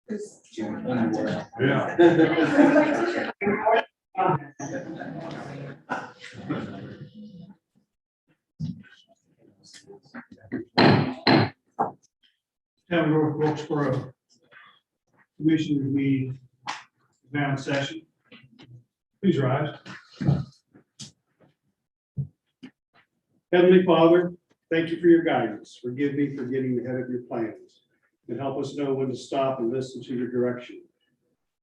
Town of North Wilkesboro Commission to be now in session. Please rise. Heavenly Father, thank you for your guidance. Forgive me for getting ahead of your plans and help us know when to stop and listen to your direction.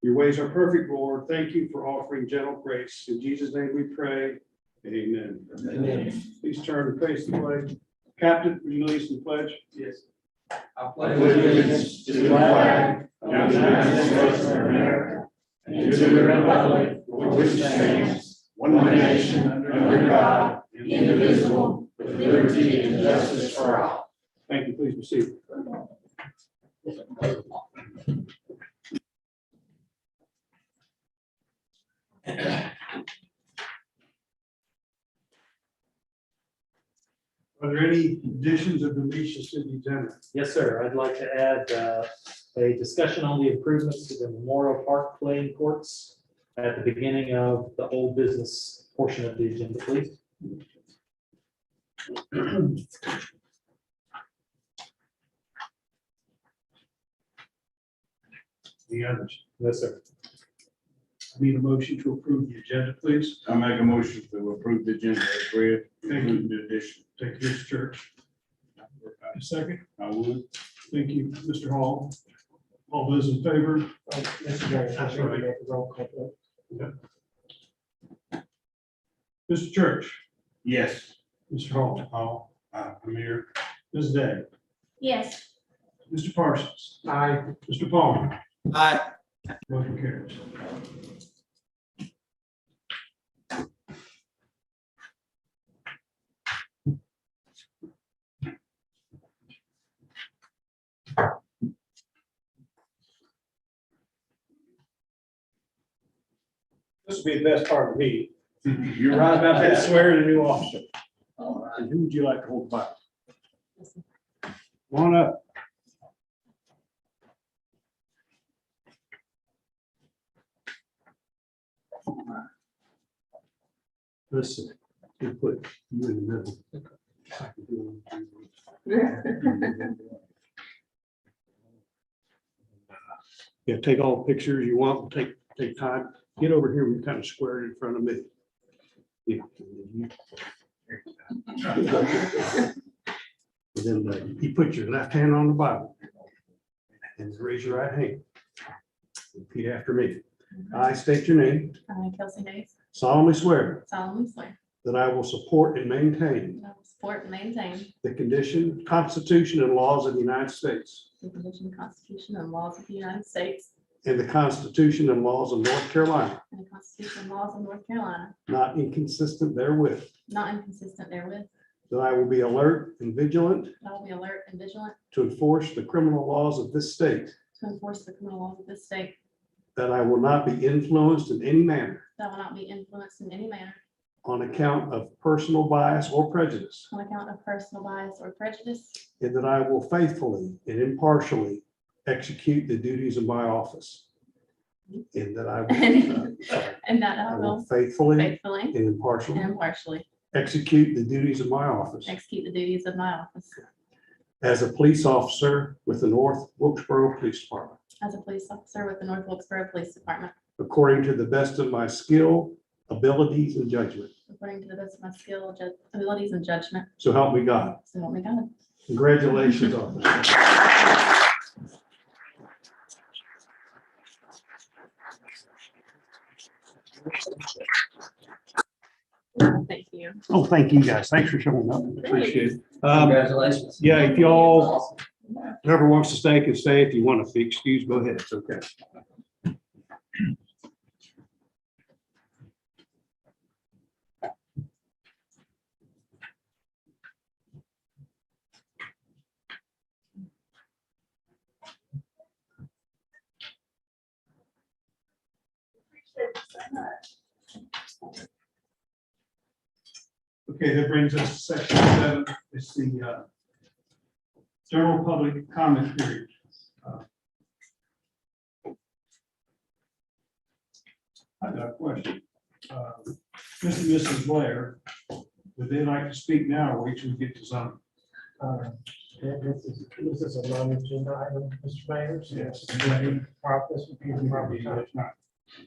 Your ways are perfect, Lord. Thank you for offering gentle grace. In Jesus' name we pray. Amen. Amen. Please turn and face the flag. Captain, would you lead us in the pledge? Yes. I pledge allegiance to the flag of the United States of America and to the republic for which it stands, one nation, under God, indivisible, with liberty and justice for all. Thank you. Please be seated. Are there any additions or deletions to the agenda? Yes, sir. I'd like to add a discussion on the improvements to the Memorial Park playing courts at the beginning of the old business portion of the agenda, please. The others. Yes, sir. I need a motion to approve the agenda, please. I make a motion to approve the agenda as read, including the addition. Thank you, Mr. Church. A second. I would. Thank you, Mr. Hall. All those in favor? That's right. Yep. Mr. Church, Yes. Mr. Hall, Hall. I'm here. Ms. Day, Yes. Mr. Parsons. Aye. Mr. Palmer. Aye. Motion carries. This will be the best part of the meeting. You're right about that. Swearing a new officer. All right. And who would you like to hold the Bible? Come on up. Listen, you put you in the middle. Yeah, take all the pictures you want, take time. Get over here, we kind of squared in front of me. Yeah. And then you put your left hand on the Bible and raise your right hand. Repeat after me. I state your name, I, Kelsey Hayes, solemnly swear solemnly swear that I will support and maintain that I will support and maintain the condition, Constitution, and laws of the United States the condition, Constitution, and laws of the United States and the Constitution and laws of North Carolina, and the Constitution and laws of North Carolina, not inconsistent therewith, not inconsistent therewith, that I will be alert and vigilant that I will be alert and vigilant to enforce the criminal laws of this state, to enforce the criminal laws of this state, that I will not be influenced in any manner that I will not be influenced in any manner on account of personal bias or prejudice, on account of personal bias or prejudice, and that I will faithfully and impartially execute the duties of my office. And that I will, and that I I will will faithfully faithfully and and impartially impartially execute the duties of my office execute the duties of my office as a police officer with the North Wilkesboro Police Department, as a police officer with the North Wilkesboro Police Department, according to the best of my skill, abilities, and judgment. according to the best of my skill, abilities, and judgment. So help me God. So help me God. Congratulations, officer. Thank you. Oh, thank you, guys. Thanks for showing up. Appreciate it. Congratulations. Yeah, if y'all, whoever wants to stay can stay. If you want to be excused, go ahead. It's okay. Okay, that brings us to section 7. It's the general public comment period. question. Mr. and Mrs. Blair, would they like to speak now or wait till we get to some? This is a non-agenda item, Mr. Mayor. So Yes. This would be the proper time.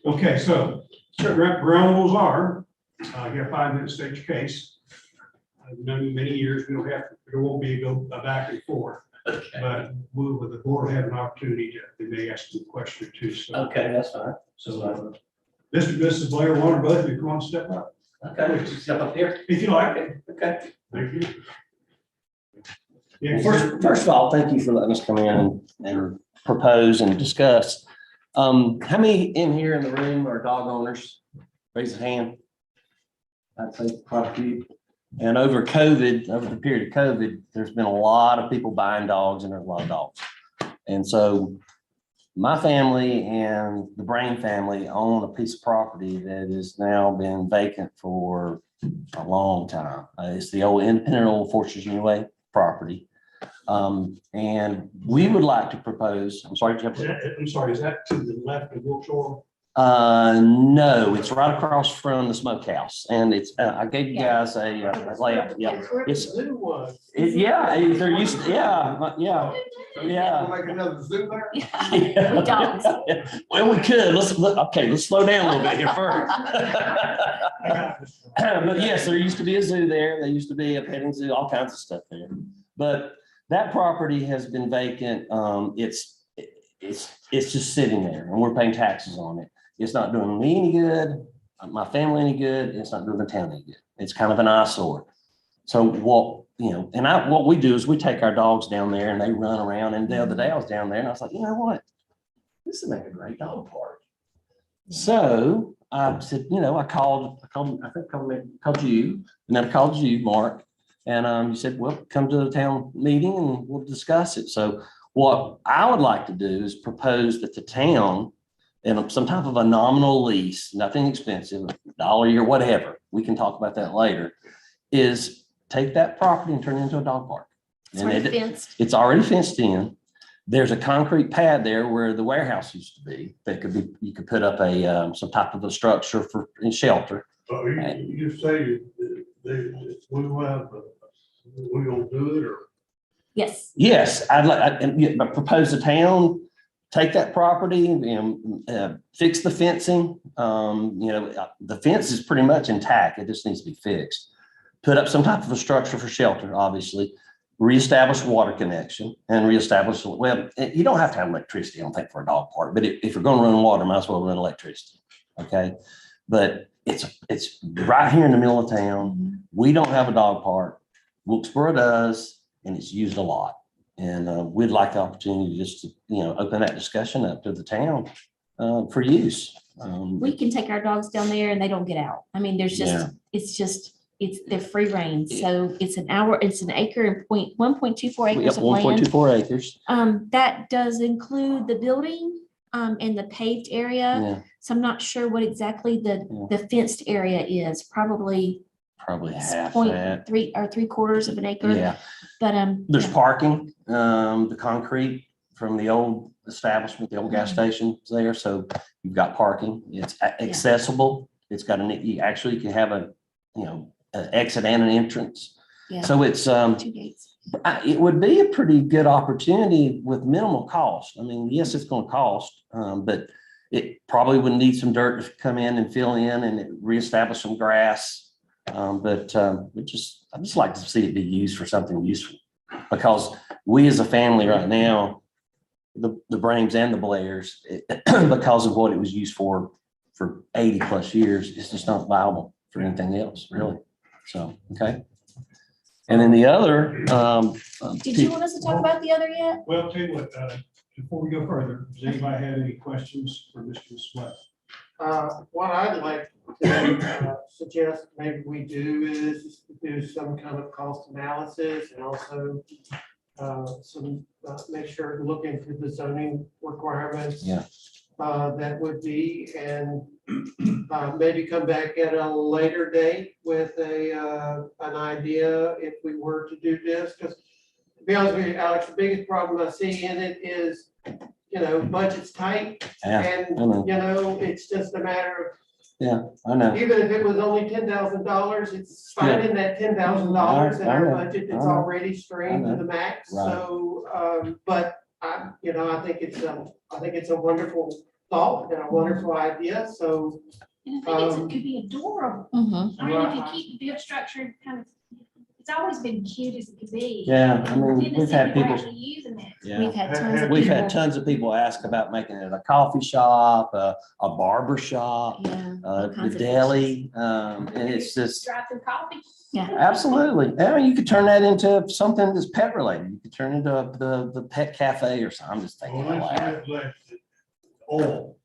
Okay, so ground rules are, you have 5 minutes to state your case. I've known you many years, we don't have, there won't be a back and forth. But the board will have an opportunity to, they may ask you a question or two, so. Okay, that's fine. So, Mr. and Mrs. Blair, one or both of you, come on, step up, Okay, step up here. if you like. Okay. Thank you. Yeah, First of all, thank you for letting us come in and propose and discuss. How many in here in the room are dog owners? Raise a hand. I'd say quite a few. And over COVID, over the period of COVID, there's been a lot of people buying dogs and there's a lot of dogs. And so my family and the Brain family own a piece of property that has now been vacant for a long time. It's the old independent old Fortress Way property. And we would like to propose, I'm sorry, Jeff. I'm sorry, is that to the left of Wilkshire? No, it's right across from the smokehouse, and it's, I gave you guys a layout, yeah. It's, Zoo was. yeah, they're used, yeah. Like another zoo there? Yeah. Dogs. Well, we could, let's slow down a little bit here first. But yes, there used to be a zoo there, there used to be a petting zoo, all kinds of stuff there. But that property has been vacant, it's just sitting there, and we're paying taxes on it. It's not doing me any good, my family any good, it's not doing the town any good. It's kind of an eyesore. So what we do is we take our dogs down there and they run around. And the other day I was down there and I was like, you know what? This would make a great dog park. So I said, I called you, and then I called you, Mark, and you said, well, come to the town meeting and we'll discuss it. So what I would like to do is propose that the town, in some type of a nominal lease, nothing expensive, $1 a year, whatever, we can talk about that later, is take that property and turn it into a dog park. It's And already fenced. it's already fenced in. There's a concrete pad there where the warehouse used to be. That could be, you could put up some type of a structure for in shelter. You say we gonna do it, or? Yes. Yes, I'd propose the town take that property and fix the fencing. The fence is pretty much intact. It just needs to be fixed. Put up some type of a structure for shelter, obviously, reestablish water connection and reestablish, well, you don't have to have electricity, I don't think, for a dog park, but if you're going to run water, might as well run electricity. Okay. But it's right here in the middle of town. We don't have a dog park. Wilkesboro does, and it's used a lot. And we'd like the opportunity just to, open that discussion up to the town for use. We can take our dogs down there and they don't get out. I mean, they're free range. So it's an acre and 1.24 acres of land. 1.24 acres. That does include the building and the paved area. Yeah, So I'm not sure what exactly the fenced area is, probably half that. 0.3 or 3/4 of an acre. Yeah, But there's yeah. parking, the concrete from the old establishment, the old gas station is there. So you've got parking. It's accessible. It's got you can have an exit and an entrance. Yeah. So it's, 2 gates. it would be a pretty good opportunity with minimal cost. I mean, yes, it's going to cost, but it probably would need some dirt to come in and fill in and reestablish some grass. I'd just like to see it be used for something useful, because we as a family right now, the Brains and the Blairs, because of what it was used for 80 plus years, it's just not viable for anything else, really. So, okay. And then the other, Did you want us to talk about the other yet? Well, tell you what, before we go further, does anybody have any questions for Mr. Sweat? What I'd like to suggest maybe we do is do some kind of cost analysis and also make sure to look into the zoning requirements. Yeah. That would be, and maybe come back at a later date with an idea if we were to do this. Because to be honest with you, Alex, the biggest problem I see in it is, budget's tight. Yeah, And, I know. it's just a matter I know. Even if it was only $10,000, it's finding that $10,000 in I our know. budget that's I know. already strained I to know. the max. Right. So, but I think it's a wonderful thought and a wonderful idea. So, And I think it could be adorable. Mhm. I mean, if you keep the structure kind of, it's always been cute as it could be. Yeah, I mean, Goodness, we've had people people, actually using it. We've had tons of we've had people. tons of people ask about making it a coffee shop, a barber shop, Yeah. all the kinds of deli, and it's just, Drive-through coffee. Yeah. absolutely. Yeah, you could turn that into something that's pet related. You could turn it into the pet cafe or something. I'm just thinking. Well, out loud. Oil.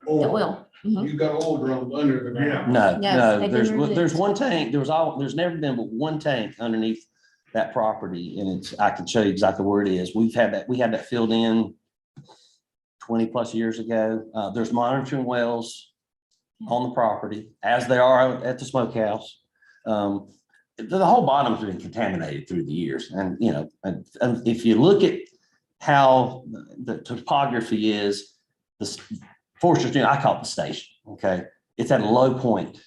The oil. Mhm. You got oil drums under the ground. No, No, no, they've there's, been removed. there's one tank, there's never been but one tank underneath that property, and I can show you exactly where it is. We had that filled in 20+ years ago. There's monitoring wells on the property, as they are at the smokehouse. The whole bottom's been contaminated through the years, and if you look at how the topography is, this Foresters, I call it the station, okay? It's at a low point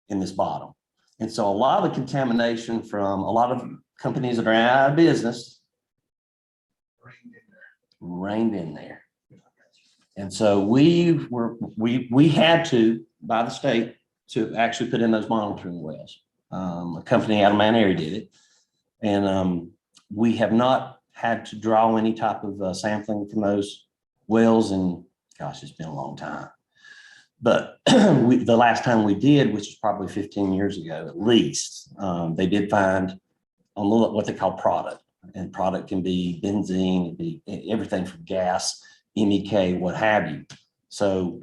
in this bottom. And so a lot of the contamination from a lot of companies that are out of business rained in there. And so we had to, by the state, to actually put in those monitoring wells. A company out of Mount Airy did it. And we have not had to draw any type of sampling from those wells, and gosh, it's been a long time. But the last time we did, which is probably 15 years ago at least, they did find on what they call product. And product can be benzene, it be everything from gas, MEK, what have you. So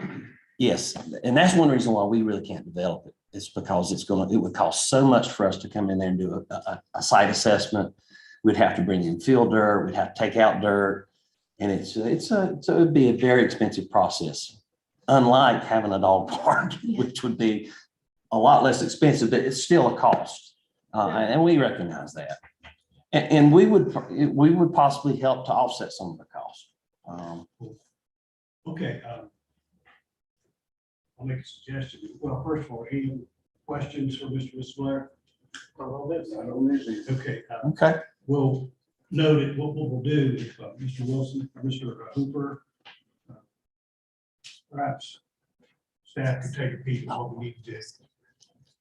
yes, and that's one reason why we really can't develop it. It's because it would cost so much for us to come in there and do a site assessment. We'd have to bring in field dirt, we'd have to take out dirt. And it would be a very expensive process, unlike having a dog park, which would be a lot less expensive, but it's still a cost. And we recognize that. And we would possibly help to offset some of the cost. Okay. I'll make a suggestion. Well, first of all, any questions for Mr. Blair? I don't need these. Okay. Okay. We'll note it. What we'll do if Mr. Wilson, or Mr. Hooper, perhaps staff could take a peek at what we need to do.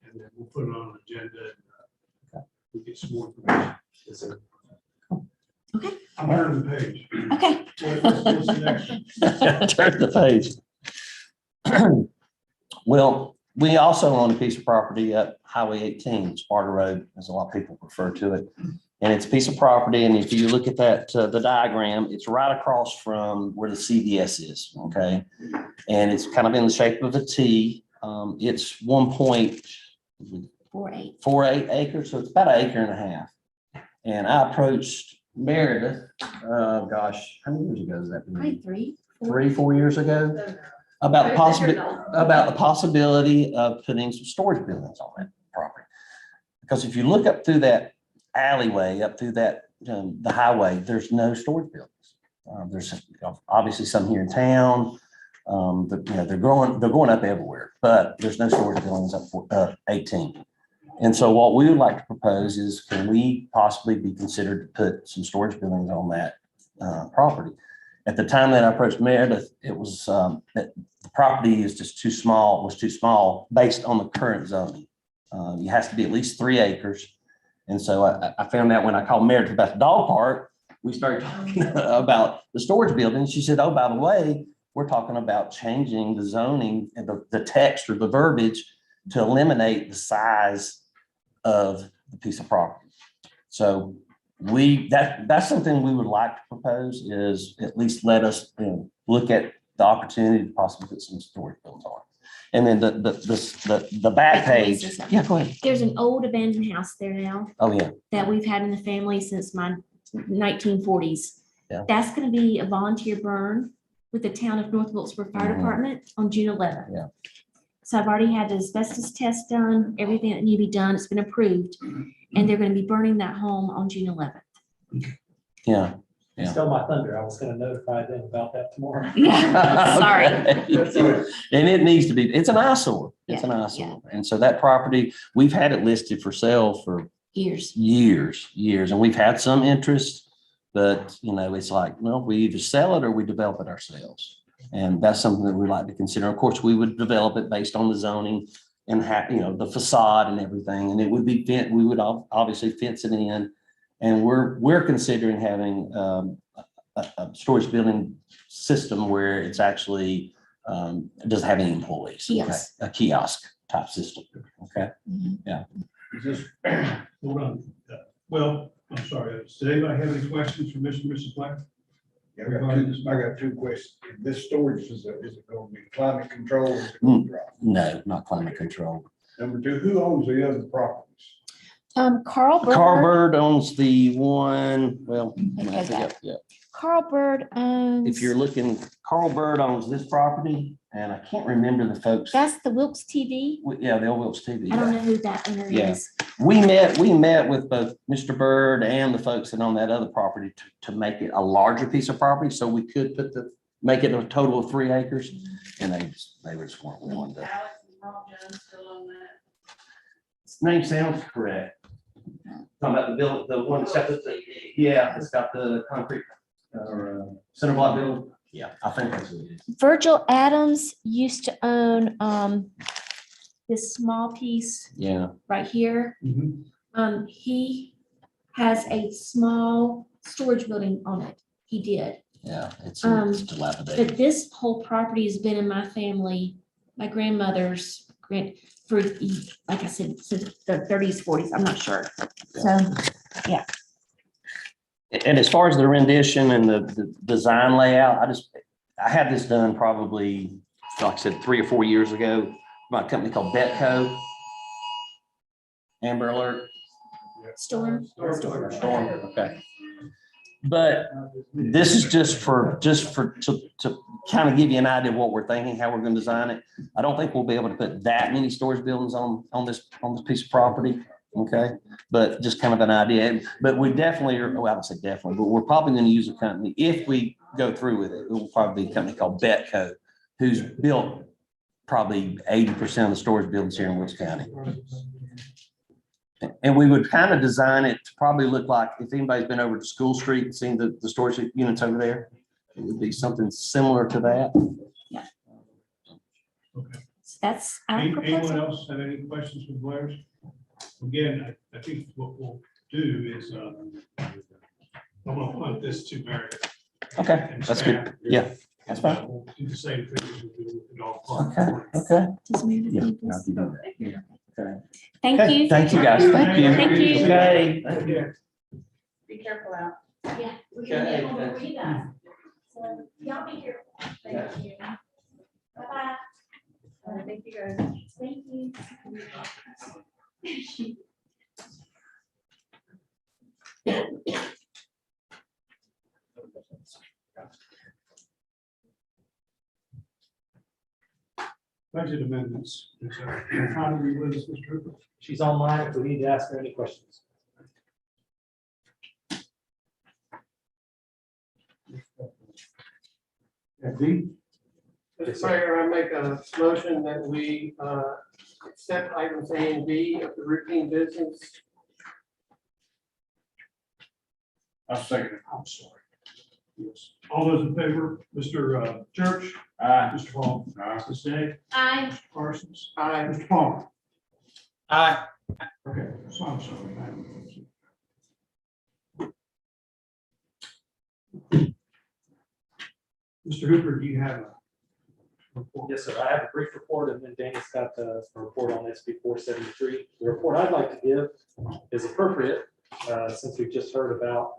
And then we'll put it on an agenda. And, we'll get some more information. Okay. I'm turning the page. Okay. What's the next one? Turn the page. Well, we also own a piece of property at Highway 18, Sparta Road, as a lot of people refer to it. And it's a piece of property, and if you look at that, the diagram, it's right across from where the CVS is, okay? And it's kind of in the shape of a T. It's 1.48 acres, so it's about 1.5 acres. And I approached Meredith, gosh, how many years ago is that? Probably 3-4 years ago, about the possibility of putting some storage buildings on that property. Because if you look up through that alleyway, up through that, the highway, there's no storage buildings. There's obviously some here in town. They're going up everywhere, but there's no storage buildings up for 18. And so what we would like to propose is, can we possibly be considered to put some storage buildings on that property? At the time that I approached Meredith, it was that the property is just too small based on the current zoning. It has to be at least 3 acres. And so I found out when I called Meredith about the dog park, we started talking about the storage building. She said, oh, by the way, we're talking about changing the zoning and the text or the verbiage to eliminate the size of the piece of property. So that's something we would like to propose, is at least let us look at the opportunity to possibly put some storage buildings on. And then the back page. Yeah, go ahead. There's an old abandoned house there now Oh, yeah. that we've had in the family since my 1940s. Yeah. That's going to be a volunteer burn with the town of North Wilkesboro Fire Mhm. Department on June 11th. Yeah. So I've already had the asbestos test done, everything that needs to be done, it's been approved. And they're going to be burning that home on June 11th. Yeah. Yeah. Still my thunder. I was gonna notify them about that tomorrow. Yeah, sorry. Okay. And it needs to be, it's an eyesore. It's an Yeah, eyesore. And so that property, we've had it listed for sale for Years. years, and we've had some interest, but it's like, no, we either sell it or we develop it ourselves. And that's something that we like to consider. Of course, we would develop it based on the zoning and the facade and everything, and it would be we would obviously fence it in. And we're considering having a storage building system where it's actually doesn't have any employees. Okay? Kiosk. A kiosk type system. Okay. Is this, Hold on. Well, I'm sorry. Does anybody have any questions for Mr. and Mrs. Black? I got two questions. This storage, is it going to be climate controlled? Or is it going to dry? No, not climate control. Number two, who owns the other properties? Carl Bird. Carl Bird owns the one, well, Okay, yeah. Carl Bird owns. If you're looking, Carl Bird owns this property, and I can't remember the folks. That's the Wilkes TV. Yeah, the old Wilkes TV. I don't know who that owner Yeah. is. We met with both Mr. Bird and the folks that own that other property to make it a larger piece of property, so we could make it a total of 3 acres, and they were just weren't willing to. His name sounds correct. Talking about the building, the one that's got it's got the concrete center block building. Yeah, I think that's what it is. Virgil Adams used to own this small piece Yeah. right here. He has a small storage building on it. He did. Yeah, it's dilapidated. But this whole property has been in my family, my grandmother's for, like I said, since the 30s, 40s, I'm not sure. So, And as far as the rendition and the design layout, I had this done probably, like I said, 3 or 4 years ago by a company called Betco. Amber Alert. Storm. Storm, okay. But this is just to kind of give you an idea of what we're thinking, how we're going to design it. I don't think we'll be able to put that many storage buildings on this piece of property. Okay, but just kind of an idea. But we definitely are, well, I would say definitely, but we're probably going to use a company. If we go through with it, it will probably be a company called Betco, who's built probably 80% of the storage buildings here in Wilkes County. And we would kind of design it to probably look like, if anybody's been over to School Street and seen the storage units over there, it would be something similar to that. Yeah. Okay. So that's our Anyone proposal. else have any questions for Blair's? Again, I think what we'll do is, I'm gonna punt this to Meredith. Okay, and that's staff. good. Yeah, that's fine. We'll do the same thing as we do with the dog park. Okay. Does Meredith Yeah. need I'll this? do that. Yeah. Okay. Thank Okay, you. thank you, guys. Thank you. Thank you. Okay. Yeah. Be careful out. Yeah. We're gonna get one before you guys. So y'all be careful. Thank you. Bye-bye. Thank you guys. Thank you. Budget amendments. How do we with this, Mr. Hooper? She's online if we need to ask her any questions. D? Mr. Mayor, I make a motion that we accept items A and B of the routine business. I'll second it. I'm sorry. Yes. All those in favor, Mr. Church, Aye. Mr. Paul, Ms. Day, Aye. Mr. Parsons, Aye. Mr. Palmer. Aye. Okay, so I'm sorry. Mr. Hooper, do you have a report? Yes, sir. I have a brief report, and then Danny's got a report on SB 473. The report I'd like to give is appropriate, since we've just heard about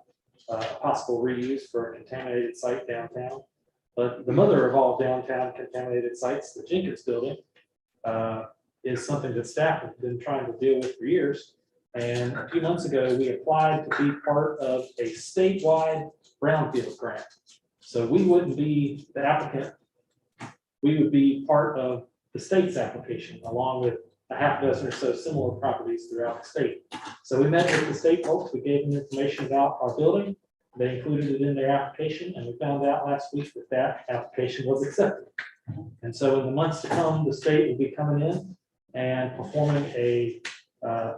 possible reuse for a contaminated site downtown. But the mother of all downtown contaminated sites, the Jenkins Building, is something that staff have been trying to deal with for years. And a few months ago, we applied to be part of a statewide brownfield grant. So we wouldn't be the applicant. We would be part of the state's application, along with a half dozen or so similar properties throughout the state. So we met with the state folks. We gave them information about our building. They included it in their application, and we found out last week that that application was accepted. And so in the months to come, the state will be coming in and performing a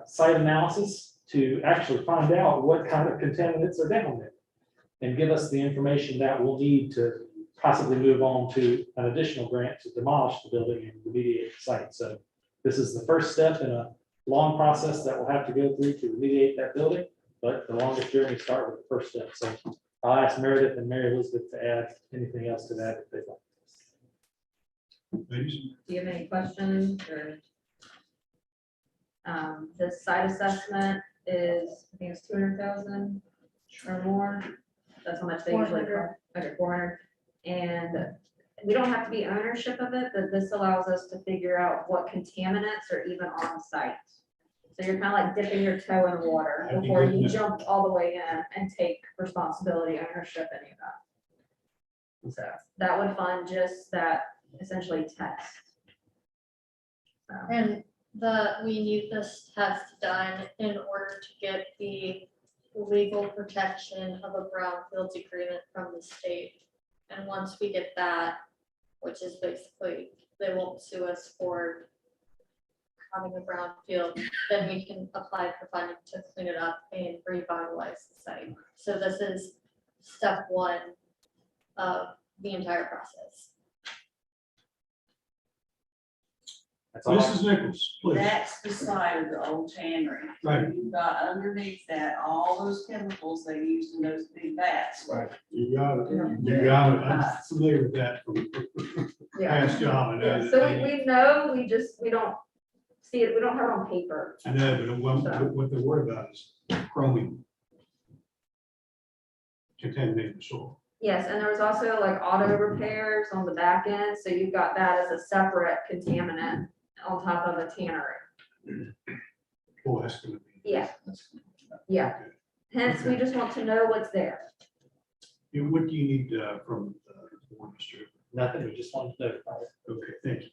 site analysis to actually find out what kind of contaminants are down there and give us the information that we'll need to possibly move on to an additional grant to demolish the building and remediate the site. So this is the first step in a long process that we'll have to go through to remediate that building, but the longest journey start with the first step. So I'll ask Meredith and Mary Elizabeth to add anything else to that if they'd like. Ladies? Do you have any questions or? The site assessment is, I think it's 200,000 or more. That's how much they usually. 400. Okay, 400. And we don't have to be ownership of it, but this allows us to figure out what contaminants are even on site. So you're kind of like dipping your toe in the water That'd be before good to you know. jump all the way in and take responsibility, ownership, any of that. So that would fund just that essentially test. So, And we need this test done in order to get the legal protection of a brownfields agreement from the state. And once we get that, which is basically, they won't sue us for having a brownfield, then we can apply for funding to clean it up and revitalize the site. So this is step one of the entire process. That's all. Mrs. Nichols, please. That's the side of the old tannery. Right. You've got underneath that, all those chemicals they used in those big vats. Right. You got it. You got it. I'm familiar with that from yeah. past job. I know Yeah, that so they- we know, we don't see it, we don't have it on paper. I know, but what they're worried about is chromium contaminating the soil. Yes, and there was also like auto repairs on the back end, so you've got that as a separate contaminant on top of a tannery. Boy, that's gonna be. Yeah. Yeah, hence, we just want to know what's there. What do you need from the board, Mr.? Nothing, we just wanted to notify it. Okay, thank you.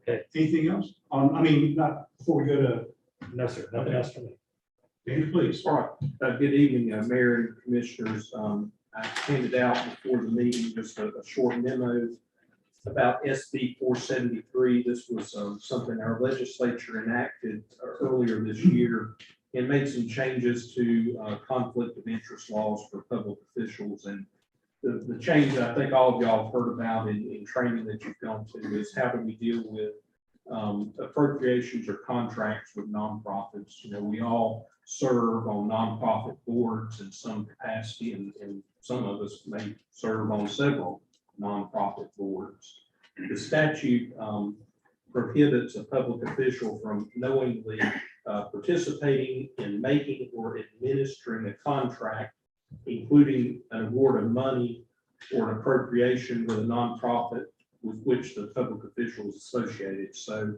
Okay. Anything else? I mean, not before we go to No, sir, nothing else from me. Dave, please. All right, good evening, Mayor and Commissioners. I handed out before the meeting just a short memo about SB 473. This was something our legislature enacted earlier this year and made some changes to conflict of interest laws for public officials. And the change that I think all of y'all have heard about in training that you've gone to is how do we deal with appropriations or contracts with nonprofits. You know, we all serve on nonprofit boards in some capacity, and some of us may serve on several nonprofit boards. The statute prohibits a public official from knowingly participating in making or administering a contract, including an award of money or an appropriation with a nonprofit with which the public official is associated. So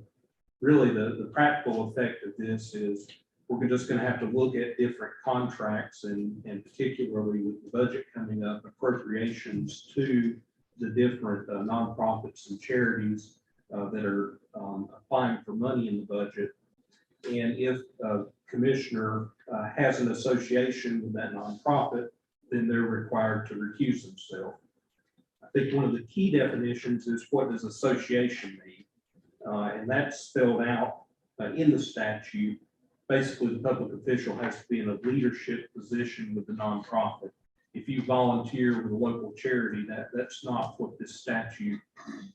really the practical effect of this is we're just going to have to look at different contracts and particularly with the budget coming up, appropriations to the different nonprofits and charities that are applying for money in the budget. And if a commissioner has an association with that nonprofit, then they're required to recuse themselves. I think one of the key definitions is what does association mean? And that's spelled out in the statute. Basically, the public official has to be in a leadership position with the nonprofit. If you volunteer with a local charity, that's not what this statute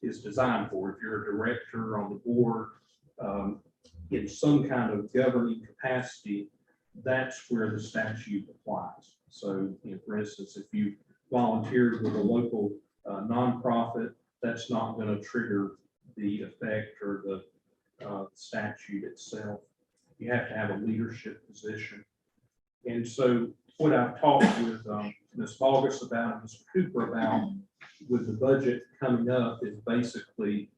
is designed for. If you're a director on the board, in some kind of governing capacity, that's where the statute applies. So, you know, for instance, if you volunteered with a local nonprofit, that's not going to trigger the effect or the statute itself. You have to have a leadership position. And so what I've talked with Ms. August about and Mr. Cooper about with the budget coming up is basically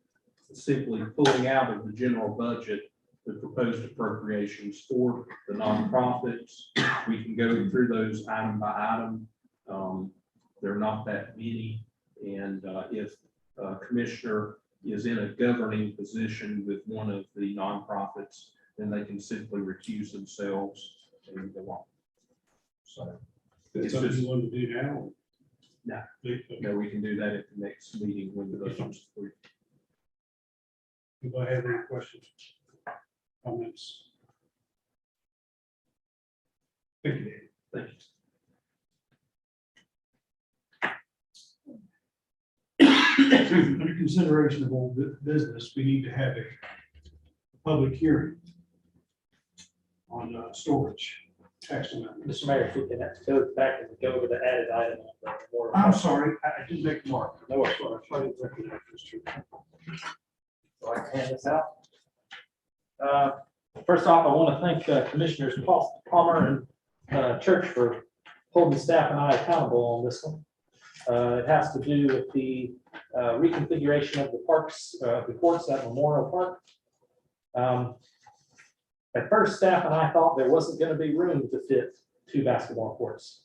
simply pulling out of the general budget the proposed appropriations for the nonprofits. We can go through those item by item. They're not that many. And if a commissioner is in a governing position with one of the nonprofits, then they can simply recuse themselves and go on. So That's something you want to do now? No. Okay. No, we can do that at the next meeting when the budget's approved. Anybody have any questions? Comments? Thank you, Dave. Thank you. Under consideration of all business, we need to have a public hearing on storage tax amendment. Mr. Mayor, if we can go back and go over the added item. on the memorial I'm park. sorry, I didn't make the mark. No worries. I didn't recognize this too. So I can hand this out. First off, I want to thank Commissioners Palmer and Church for holding staff and I accountable on this one. It has to do with the reconfiguration of the parks, the courts at Memorial Park. At first, staff and I thought there wasn't going to be room to fit 2 basketball courts.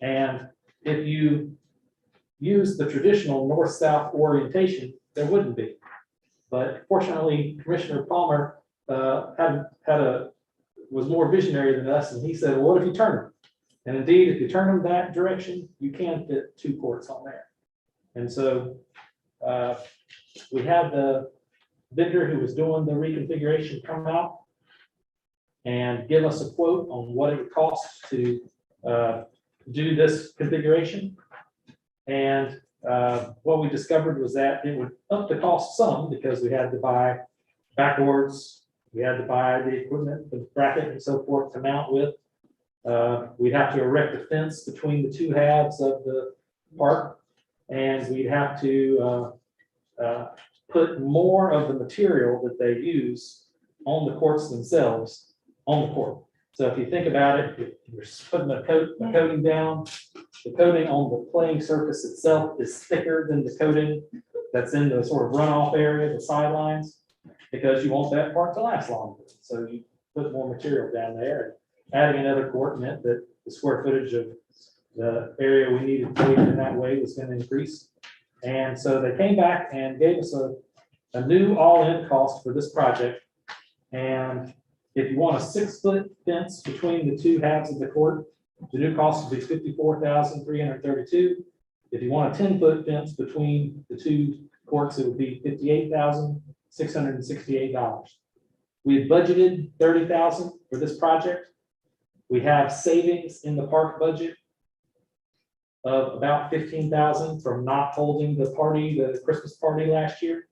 And if you use the traditional north-south orientation, there wouldn't be. But fortunately, Commissioner Palmer was more visionary than us, and he said, well, what if you turn them? And indeed, if you turn them that direction, you can fit 2 courts on there. And so we had the vendor who was doing the reconfiguration come out and give us a quote on what it would cost to do this configuration. And what we discovered was that it would up the cost some because we had to buy backboards, we had to buy the equipment, the bracket and so forth to mount with. We'd have to erect a fence between the 2 halves of the park, and we'd have to put more of the material that they use on the courts themselves on the court. So if you think about it, you're putting a coating down. The coating on the playing surface itself is thicker than the coating that's in the sort of runoff area, the sidelines, because you want that part to last longer. So you put more material down there. Adding another court meant that the square footage of the area we needed paved in that way was going to increase. And so they came back and gave us a new all-in cost for this project. And if you want a 6-foot fence between the 2 halves of the court, the new cost would be $54,332. If you want a 10-foot fence between the 2 courts, it would be $58,668. We had budgeted $30,000 for this project. We have savings in the park budget of about $15,000 from not holding the Christmas party last year.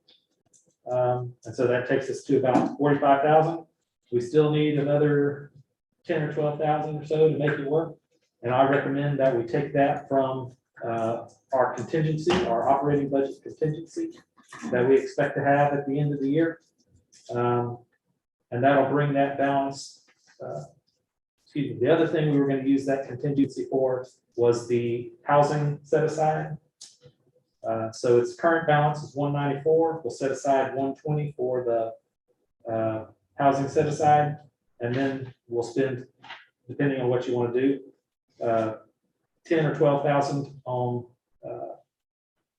And so that takes us to about $45,000. We still need another 10 or 12,000 or so to make it work. And I recommend that we take that from our contingency, our operating budget contingency that we expect to have at the end of the year. And that'll bring that balance. Excuse me. The other thing we were going to use that contingency for was the housing set aside. So its current balance is 194. We'll set aside 120 for the housing set aside, and then we'll spend, depending on what you want to do, 10 or 12,000 on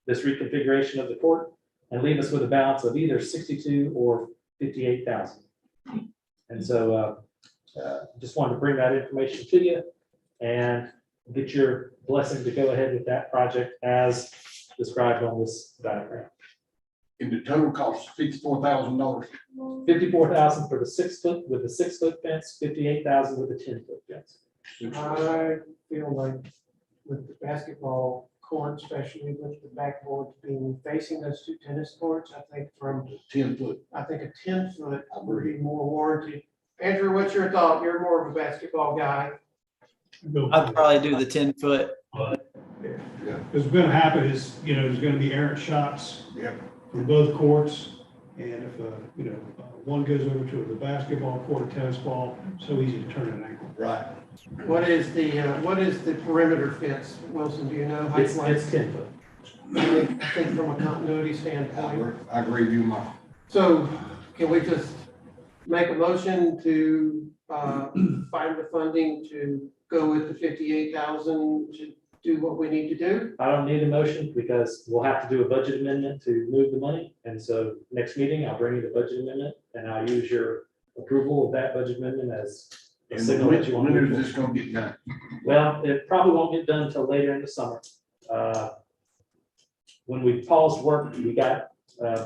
this reconfiguration of the court, and leave us with a balance of either 62 or 58,000. And so just wanted to bring that information to you and get your blessing to go ahead with that project as described on this diagram. And the total cost $54,000. 54,000 for the 6-foot with the 6-foot fence, 58,000 with the 10-foot fence. I feel like with the basketball court, especially with the backboards being facing those 2 tennis courts, I think from 10-foot. I think a 10-foot would be more warranted. Andrew, what's your thought? You're more of a basketball guy. I'd probably do the 10-foot. What's going to happen is, there's going to be errant shots from both courts. And if, one goes over to the basketball court, tennis ball, so easy to turn an ankle. Right. What is the perimeter fence, Wilson? Do you know? It's 10 foot. I think from a continuity standpoint. I agree with you, Mark. So can we just make a motion to find the funding to go with the 58,000 to do what we need to do? I don't need a motion because we'll have to do a budget amendment to move the money. And so next meeting, I'll bring you the budget amendment and I'll use your approval of that budget amendment as And signal that you want to when move is this gonna get done? Well, it probably won't get done until later in the summer. When we paused work, we got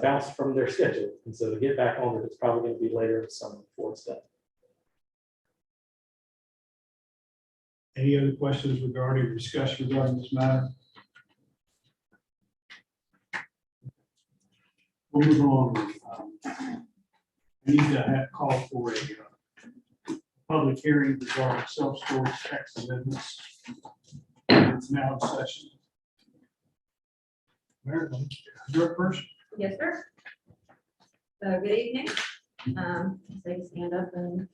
bounced from their schedule. And so to get back on it, it's probably going to be later in the summer before it's done. Any other questions regarding, discussion regarding this matter? We'll move on. I need to call for a public hearing regarding self-storage tax amendments. It's now in session. Marilyn, you're up first. Yes, sir. So good evening. So I can stand up and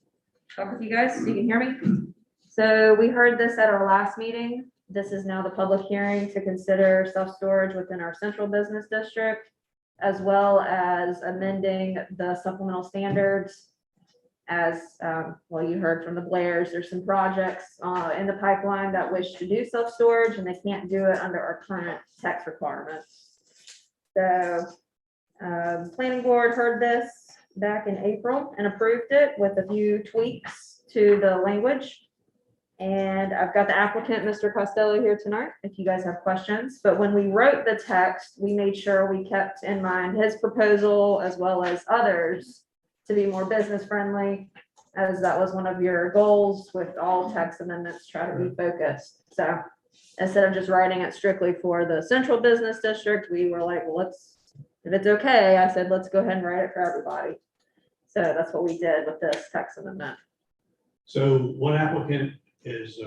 talk with you guys so you can hear me. So we heard this at our last meeting. This is now the public hearing to consider self-storage within our central business district, as well as amending the supplemental standards. As well, you heard from the Blairs, there's some projects in the pipeline that wish to do self-storage and they can't do it under our current tax requirements. So planning board heard this back in April and approved it with a few tweaks to the language. And I've got the applicant, Mr. Costello, here tonight, if you guys have questions. But when we wrote the text, we made sure we kept in mind his proposal as well as others to be more business friendly, as that was one of your goals with all text amendments, try to be focused. So instead of just writing it strictly for the central business district, we were like, well, if it's okay, I said, let's go ahead and write it for everybody. So that's what we did with this text amendment. So one applicant is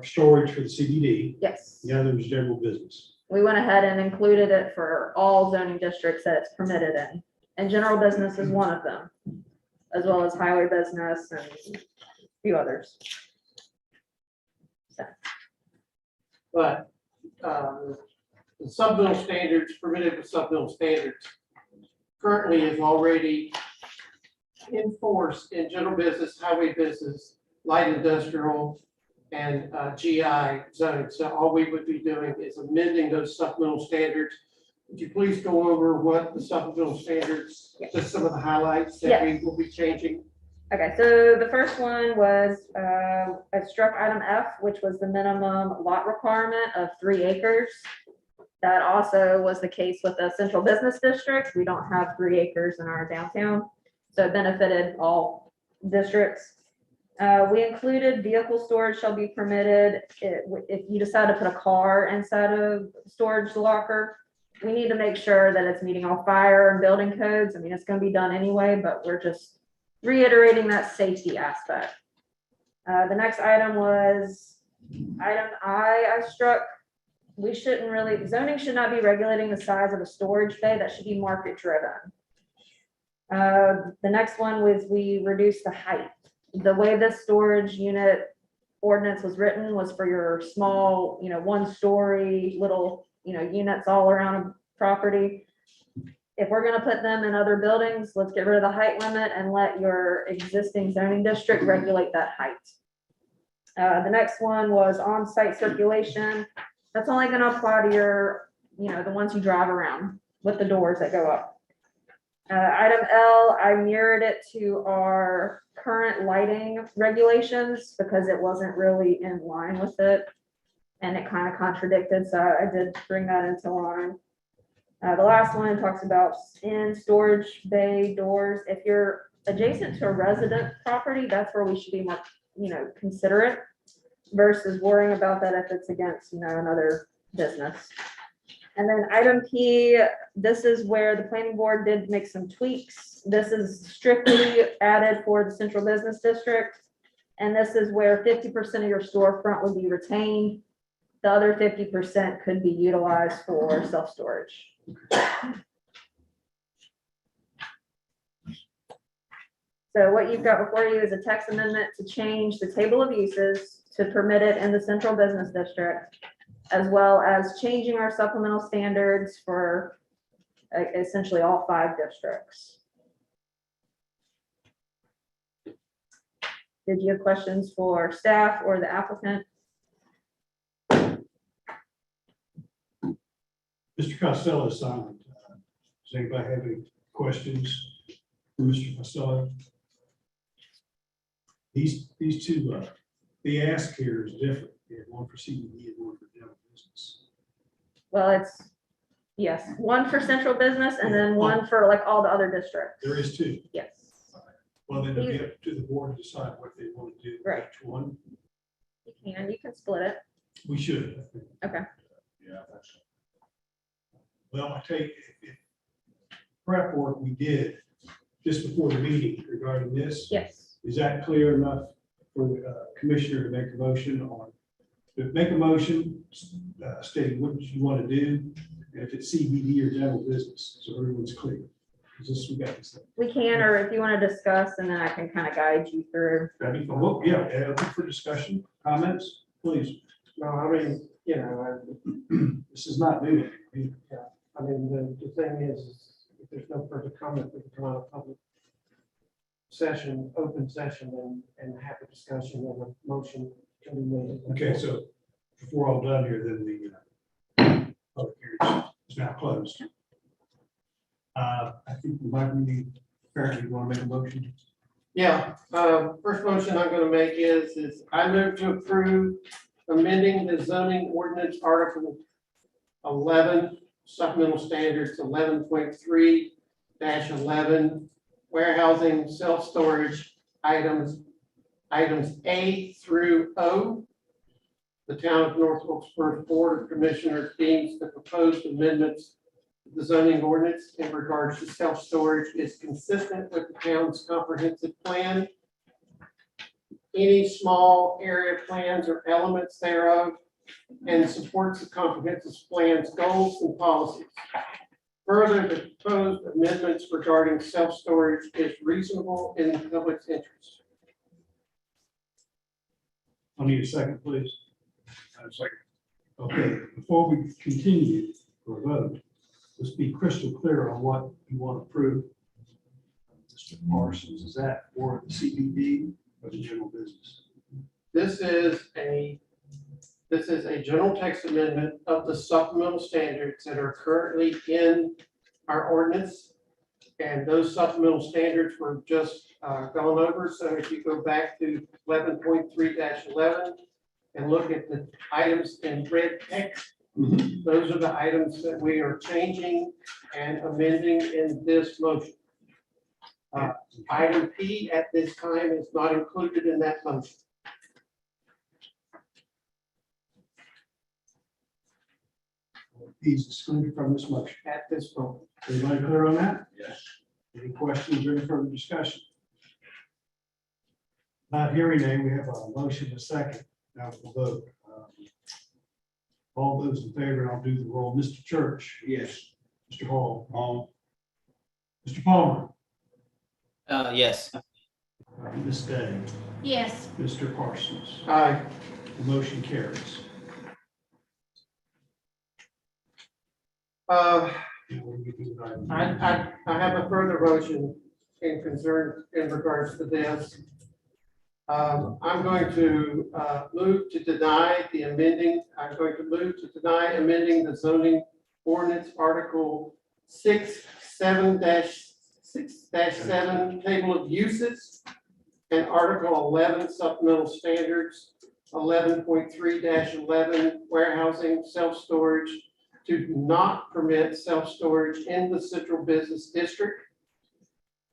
storage for the CBD. Yes. The other is general business. We went ahead and included it for all zoning districts that it's permitted in. And general business is one of them, as well as highway business and a few others. But the supplemental standards, permitted with supplemental standards, currently is already in force in general business, highway business, light industrial, and GI zones. So all we would be doing is amending those supplemental standards. Would you please go over what the supplemental standards, just some of the highlights that we will be changing? Okay, so the first one was, I struck item F, which was the minimum lot requirement of 3 acres. That also was the case with the central business district. We don't have 3 acres in our downtown, so it benefited all districts. We included vehicle storage shall be permitted. If you decide to put a car inside of storage locker, we need to make sure that it's meeting all fire and building codes. I mean, it's going to be done anyway, but we're just reiterating that safety aspect. The next item was item I struck. We shouldn't really, zoning should not be regulating the size of a storage bay. That should be market driven. The next one was we reduced the height. The way this storage unit ordinance was written was for your small, 1-story little, units all around a property. If we're going to put them in other buildings, let's get rid of the height limit and let your existing zoning district regulate that height. The next one was on-site circulation. That's only going to apply to your, the ones you drive around with the doors that go up. Item L, I mirrored it to our current lighting regulations because it wasn't really in line with it. And it kind of contradicted, so I did bring that into line. The last one talks about in storage bay doors. If you're adjacent to a resident property, that's where we should be more, considerate versus worrying about that if it's against, another business. And then item P, this is where the planning board did make some tweaks. This is strictly added for the central business district. And this is where 50% of your storefront would be retained. The other 50% could be utilized for self-storage. So what you've got before you is a text amendment to change the table of uses to permit it in the central business district, as well as changing our supplemental standards for essentially all 5 districts. Did you have questions for staff or the applicant? Mr. Costello is silent. Does anybody have any questions for Mr. Costello? These two, the ask here is different. You have one for CBD and one for general business. Well, it's, yes, one for central business and then one for like all the other districts. There is two. Yes. Well, then it'll be up to the board to decide what they want to do. Right. Which one, You can split it. we should. I think. Okay. Yeah. Well, I take, if prep work we did just before the meeting regarding this. Yes. Is that clear enough for the commissioner to make a motion on, to make a motion stating what you want to do, and if it's CBD or general business, so everyone's clear. Is this, we got this? We can, or if you want to discuss, and then I can kind of guide you through. That'd be fun. Well, yeah, open for discussion, comments, please. No, I mean, you know, This is not new. I mean, the thing is, if there's no further comment, we can come out of public session, open session, and have a discussion and a motion can be made. Okay, so if we're all done here, then the public hearing is now closed. I think we might need, apparently you want to make a motion. Yeah, first motion I'm gonna make is I move to approve amending the zoning ordinance article 11, supplemental standards 11.3-11, warehousing, self-storage items A through O. The town of North Wilkesboro Board of Commissioners deems the proposed amendments to the zoning ordinance in regards to self-storage is consistent with the town's comprehensive plan. Any small area plans or elements thereof, and supports the comprehensive plan's goals and policies. Further, the proposed amendments regarding self-storage is reasonable in the public's interest. I need a second, please. Second. Okay, before we continue or vote, let's be crystal clear on what you want to approve. Mr. Parsons, is that for the CBD or the general business? This is a general text amendment of the supplemental standards that are currently in our ordinance. And those supplemental standards were just gone over. So if you go back to 11.3-11 and look at the items in red text, those are the items that we are changing and amending in this motion. Item P at this time is not included in that motion. He's excluded from this motion. At this moment. Everybody clear on that? Yes. Any questions or any further discussion? Not hearing any, we have a motion and a second. Now we'll vote. All those in favor, and I'll do the roll. Mr. Church. Yes. Mr. Hall. Mr. Palmer. Yes. Ms. Day. Yes. Mr. Parsons. Aye. The motion carries. I have a further motion in concern in regards to this. I'm going to move to deny the amending, I'm going to move to deny amending the zoning ordinance article 6-7 table of uses and article 11 supplemental standards 11.3-11 warehousing self-storage to not permit self-storage in the central business district.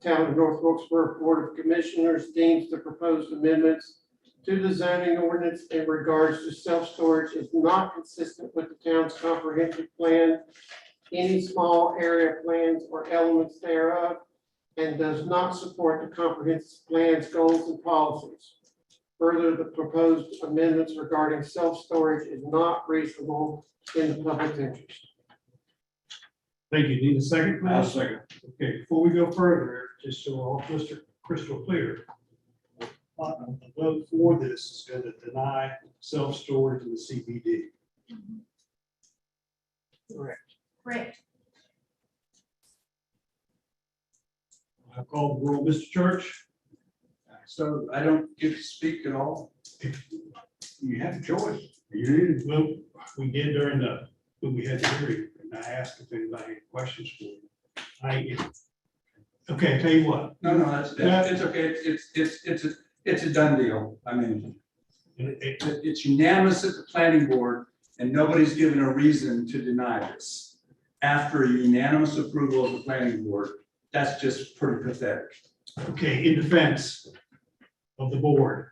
Town of North Wilkesboro Board of Commissioners deems the proposed amendments to the zoning ordinance in regards to self-storage is not consistent with the town's comprehensive plan, any small area plans or elements thereof, and does not support the comprehensive plan's goals and policies. Further, the proposed amendments regarding self-storage is not reasonable in the public's interest. Thank you. Need a second, please? I'll second. Okay, before we go further, just so we're all crystal clear. A vote for this is going to deny self-storage in the CBD. Correct. I'll call the roll. Mr. Church? So I don't get to speak at all? You have a choice. Well, we did during when we had the hearing, and I asked if anybody had questions for you. Okay, I tell you what. No, it's okay. it's a done deal. I mean, it's unanimous at the planning board, and nobody's given a reason to deny this. After a unanimous approval of the planning board, that's just pretty pathetic. Okay, in defense of the board,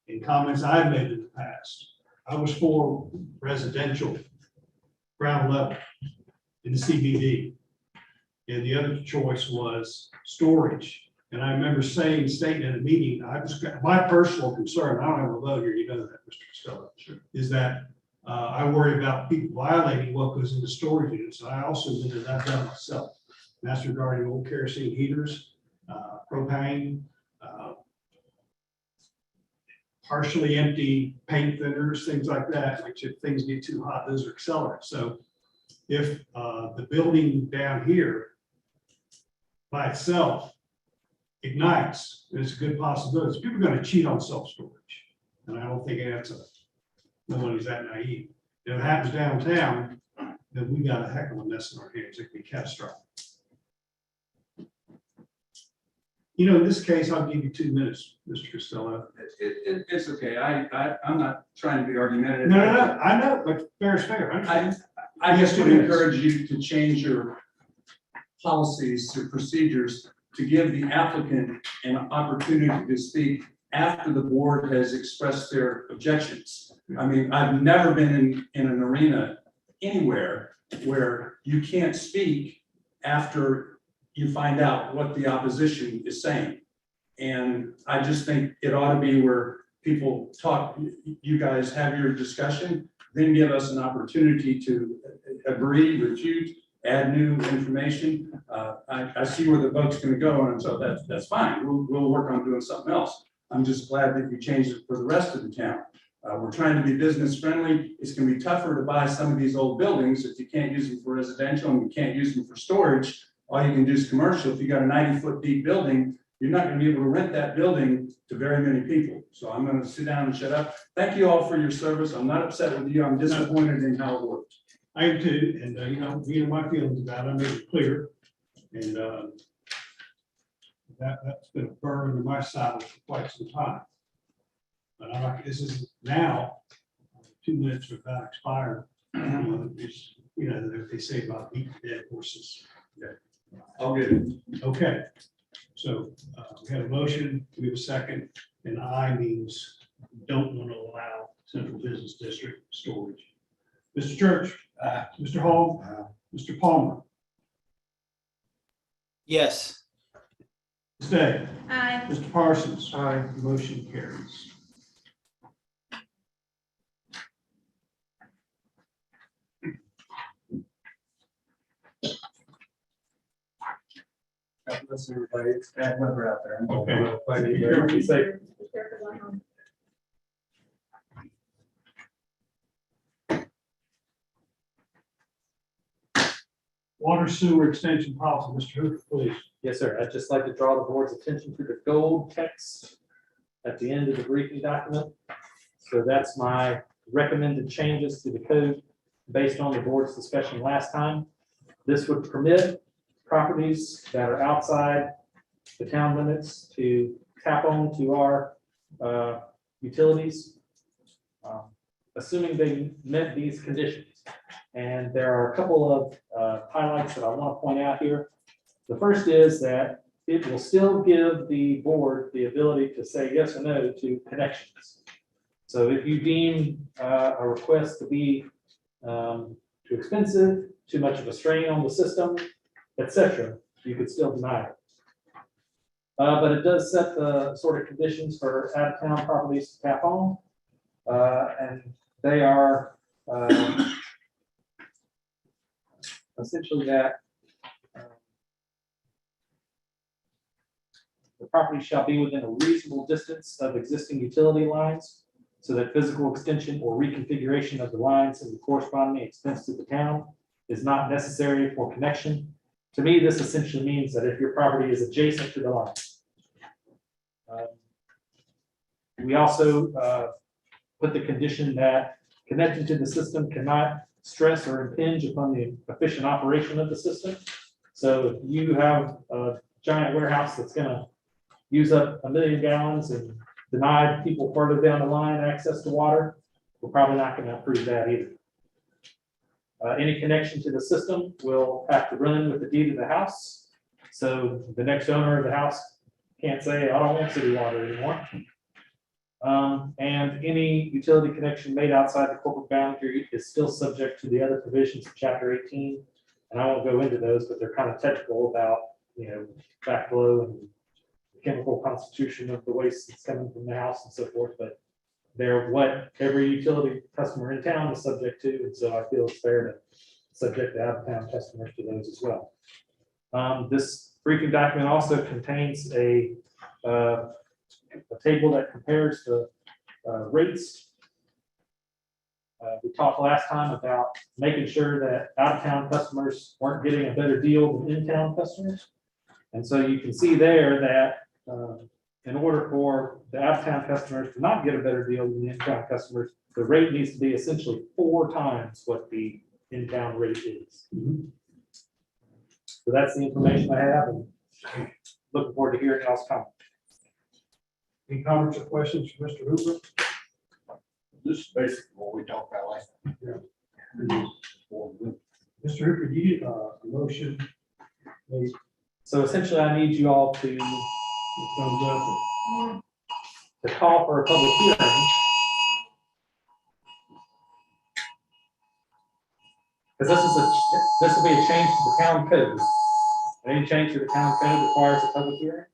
in comments I've made in the past, I was for residential ground level in the CBD. And the other choice was storage. And I remember stating in a meeting, my personal concern, I don't have a vote here, you know that, Mr. Costello, is that I worry about people violating what goes into storage units. I also admitted that I've done it myself. And that's regarding old kerosene heaters, propane, partially empty paint thinners, things like that, which if things get too hot, those are accelerants. So if the building down here by itself ignites, there's a good possibility. People are going to cheat on self-storage. And I don't think nobody's that naive. If it happens downtown, then we got a heck of a mess in our hands. It could be catastrophic. You know, in this case, I'll give you 2 minutes, Mr. Costello. It's okay. I'm not trying to be argumentative. No, I know, but fair is fair. I just would encourage you to change your policies or procedures to give the applicant an opportunity to speak after the board has expressed their objections. I mean, I've never been in an arena anywhere where you can't speak after you find out what the opposition is saying. And I just think it ought to be where people talk, you guys have your discussion, then give us an opportunity to agree, refute, add new information. I see where the vote's going to go, and so that's fine. We'll work on doing something else. I'm just glad that you changed it for the rest of the town. We're trying to be business friendly. It's going to be tougher to buy some of these old buildings if you can't use them for residential and you can't use them for storage. All you can do is commercial. If you got a 90-foot deep building, you're not going to be able to rent that building to very many people. So I'm going to sit down and shut up. Thank you all for your service. I'm not upset with you. I'm disappointed in how it worked. I am too, and you know my feelings about it, I made it clear, and that's been a burn in my saddle for quite some time. But I'm like, this is now 2 minutes without expiring. It's, you know, they say about beating dead horses. Yeah, I'll get it. Okay, so we have a motion, we have a second, and I means don't want to allow central business district storage. Mr. Church. Mr. Hall. Mr. Palmer. Yes. Ms. Day. Aye. Mr. Parsons. Aye. Motion carries. God bless everybody. It's bad weather out there. Okay. Be careful, be safe. Water sewer extension policy, Mr. Hooper, please. Yes, sir. I'd just like to draw the board's attention to the gold text at the end of the briefing document. So that's my recommended changes to the code based on the board's discussion last time. This would permit properties that are outside the town limits to tap on to our utilities, assuming they met these conditions. And there are a couple of highlights that I want to point out here. The first is that it will still give the board the ability to say yes or no to connections. So if you deem a request to be too expensive, too much of a strain on the system, etc., you could still deny it. But it does set the sort of conditions for out-of-town properties to tap on. And they are essentially that the property shall be within a reasonable distance of existing utility lines so that physical extension or reconfiguration of the lines and the corresponding expense to the town is not necessary for connection. To me, this essentially means that if your property is adjacent to the line. We also put the condition that connecting to the system cannot stress or impinge upon the efficient operation of the system. So if you have a giant warehouse that's going to use up 1 million gallons and deny people further down the line access to water, we're probably not gonna approve that either. Any connection to the system will have to run with the deed of the house. So the next owner of the house can't say, I don't want city water anymore. And any utility connection made outside the corporate boundary is still subject to the other provisions of chapter 18. And I won't go into those, but they're kind of technical about, backflow and chemical constitution of the waste that's coming from the house and so forth. But they're what every utility customer in town is subject to. And so I feel it's fair to subject the out-of-town customers to those as well. This briefing document also contains a table that compares the rates. We talked last time about making sure that out-of-town customers weren't getting a better deal than in-town customers. And so you can see there that in order for the out-of-town customers to not get a better deal than the in-town customers, the rate needs to be essentially 4 times what the in-town rate is. So that's the information I have, and looking forward to hearing y'all's comments. Any comments or questions for Mr. Hooper? This is basically what we talked about last time. Mr. Hooper, do you need a motion? Please, So essentially, I need you all to thumbs up. call for a public hearing. Because this will be a change to the town code. Any change to the town code requires a public hearing.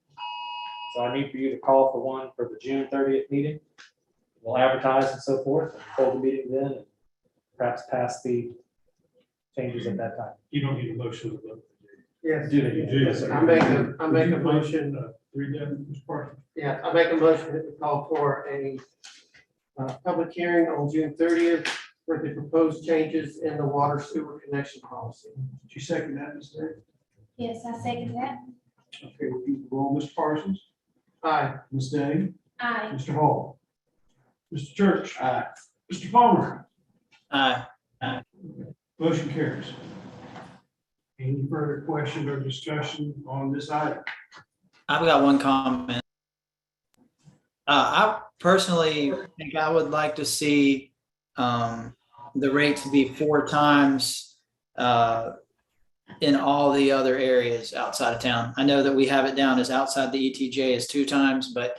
So I need for you to call for one for the June 30th meeting. We'll advertise and so forth, and hold the meeting then, and perhaps pass the changes at that time. You don't need a motion to vote. Yes. Do they? Yes, sir. I make a motion, Read that, Mr. Parker. yeah, I make a motion to call for a public hearing on June 30th for the proposed changes in the water sewer connection policy. Did you second that, Ms. Day? Yes, I second that. Okay, we'll keep the roll. Mr. Parsons? Aye. Ms. Day? Aye. Mr. Hall? Mr. Church? Aye. Mr. Palmer? Aye. Motion carries. Any further question or discussion on this item? I've got one comment. I personally think I would like to see the rate to be 4 times in all the other areas outside of town. I know that we have it down as outside the ETJ as 2 times, but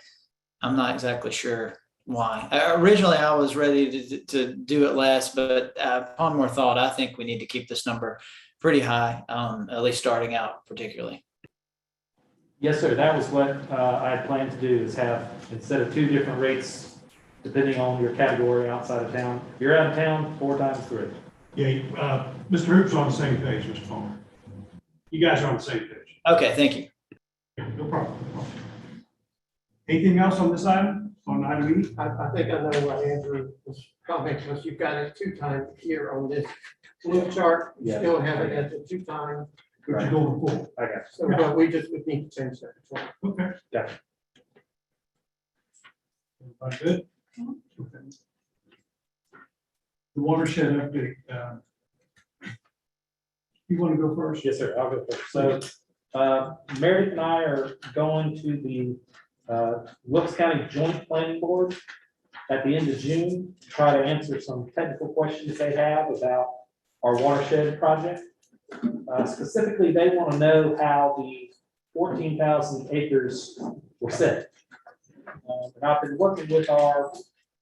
I'm not exactly sure why. Originally, I was ready to do it less, but upon more thought, I think we need to keep this number pretty high, at least starting out particularly. Yes, sir. That was what I had planned to do, is have, instead of 2 different rates, depending on your category outside of town, if you're out of town, 4 times 3. Yeah, Mr. Hooper's on the same page, Mr. Palmer. You guys are on the same page. Okay, thank you. No problem. Anything else on this item, on item E? I think I know what Andrew was commenting, because you've got it 2 times here on this blue chart. You Yeah. still have it as a 2 times. What you going for? I got you. So, but we just would need to change that. Okay. Gotcha. Everybody good? Okay. The watershed update. You want to go first? Yes, sir. I'll go first. So Meredith and I are going to the Wilkes County Joint Planning Board at the end of June to try to answer some technical questions they have about our watershed project. Specifically, they want to know how the 14,000 acres were set. And I've been working with our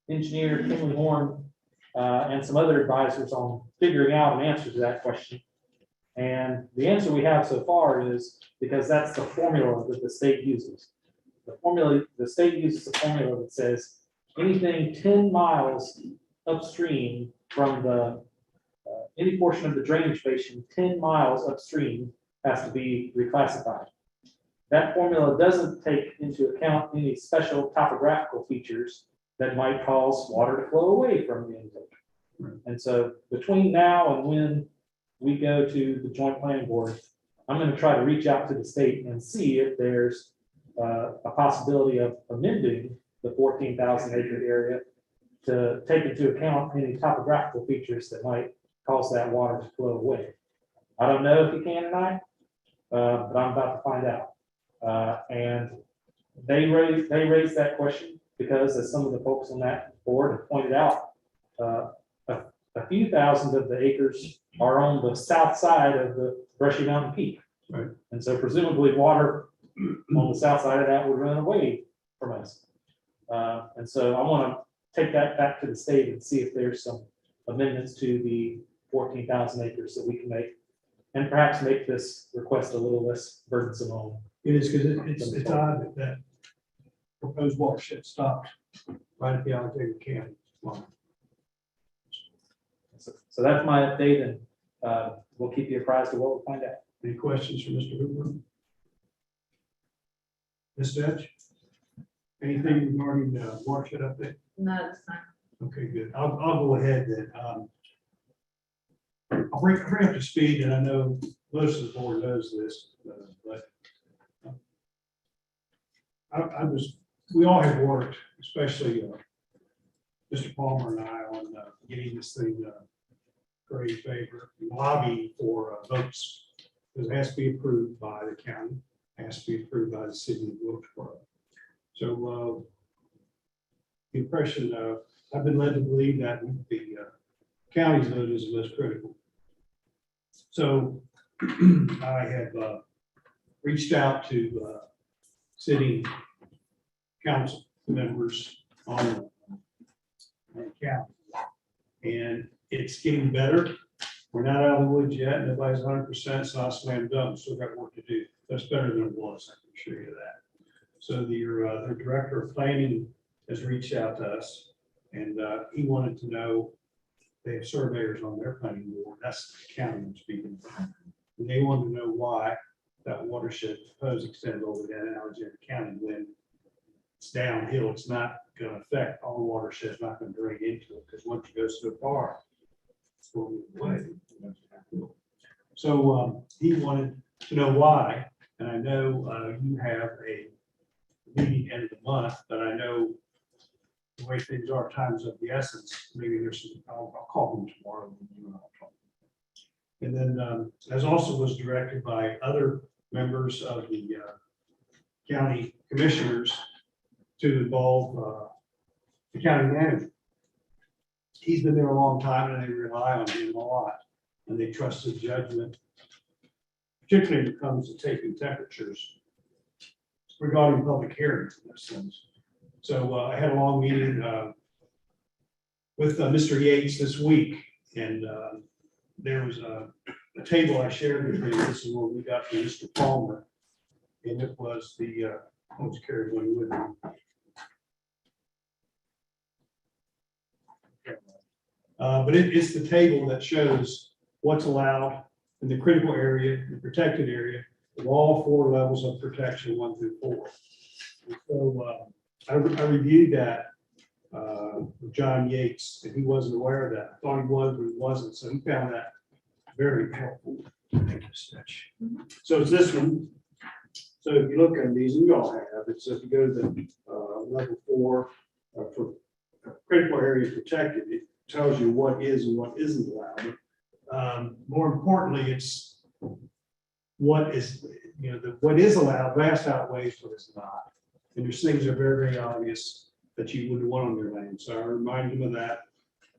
engineer, Kinley Horn, and some other advisors on figuring out an answer to that question. And the answer we have so far is because that's the formula that the state uses. The state uses a formula that says anything 10 miles upstream from the any portion of the drainage basin 10 miles upstream has to be reclassified. That formula doesn't take into account any special topographical features that might cause water to flow away from the intake. And so between now and when we go to the Joint Planning Board, I'm going to try to reach out to the state and see if there's a possibility of amending the 14,000 acre area to take into account any topographical features that might cause that water to flow away. I don't know if you can tonight, but I'm about to find out. And They raised that question because as some of the folks on that board have pointed out, a few thousand of the acres are on the south side of the Brushy Mountain Peak. Right. And so presumably water on the south side of that would run away from us. And so I want to take that back to the state and see if there's some amendments to the 14,000 acres that we can make, and perhaps make this request a little less burdensome on. It is, because it's odd that that proposed watershed stopped right at the Alexander County line. So that's my update, and we'll keep you apprised of what we find out. Any questions for Mr. Hooper? Ms. Detch? Anything regarding the watershed update? No, this time. Okay, good. I'll go ahead then. I'll bring up to speed, and I know most of the board knows this, but we all have worked, especially Mr. Palmer and I, on getting this thing great favor, lobbying for votes, because it has to be approved by the county, has to be approved by the city of Wilkesboro. So the impression I've been led to believe that the county's vote is the most critical. So I have reached out to city council members on the county, and it's getting better. We're not out of the woods yet. Nobody's 100%. It's not slam dunk. Still got work to do. That's better than it was. I can assure you that. So their director of planning has reached out to us, and he wanted to know, they have surveyors on their planning board. That's the county I'm speaking of. And they wanted to know why that watershed proposed extend over that Alexander County when it's downhill. It's not going to affect all the watershed. It's not going to drain into it, because once you go so far, it's going away. So he wanted to know why, and I know you have a meeting end of the month, but I know the way things are, time's of the essence. Maybe there's some, I'll call them tomorrow. And then, as also was directed by other members of the county commissioners, to involve the county manager. He's been there a long time, and they rely on him a lot, and they trust his judgment, particularly when it comes to taking temperatures regarding public hearings in this sense. So I had a long meeting with Mr. Yates this week, and there was a table I shared with you. This is what we got from Mr. Palmer, and it was the, I'll just carry one with me. But it's the table that shows what's allowed in the critical area, the protected area, of all 4 levels of protection, 1 through 4. And so I reviewed that with John Yates, and he wasn't aware of that. I thought he was, but he wasn't. So he found that very helpful. So it's this one. So if you look at these, and you all have, it's if you go to the level 4 for critical area protected, it tells you what is and what isn't allowed. More importantly, it's what is, what is allowed vast outweighs what is not. And there's things that are very, very obvious that you wouldn't want on your land. So I remind them of that.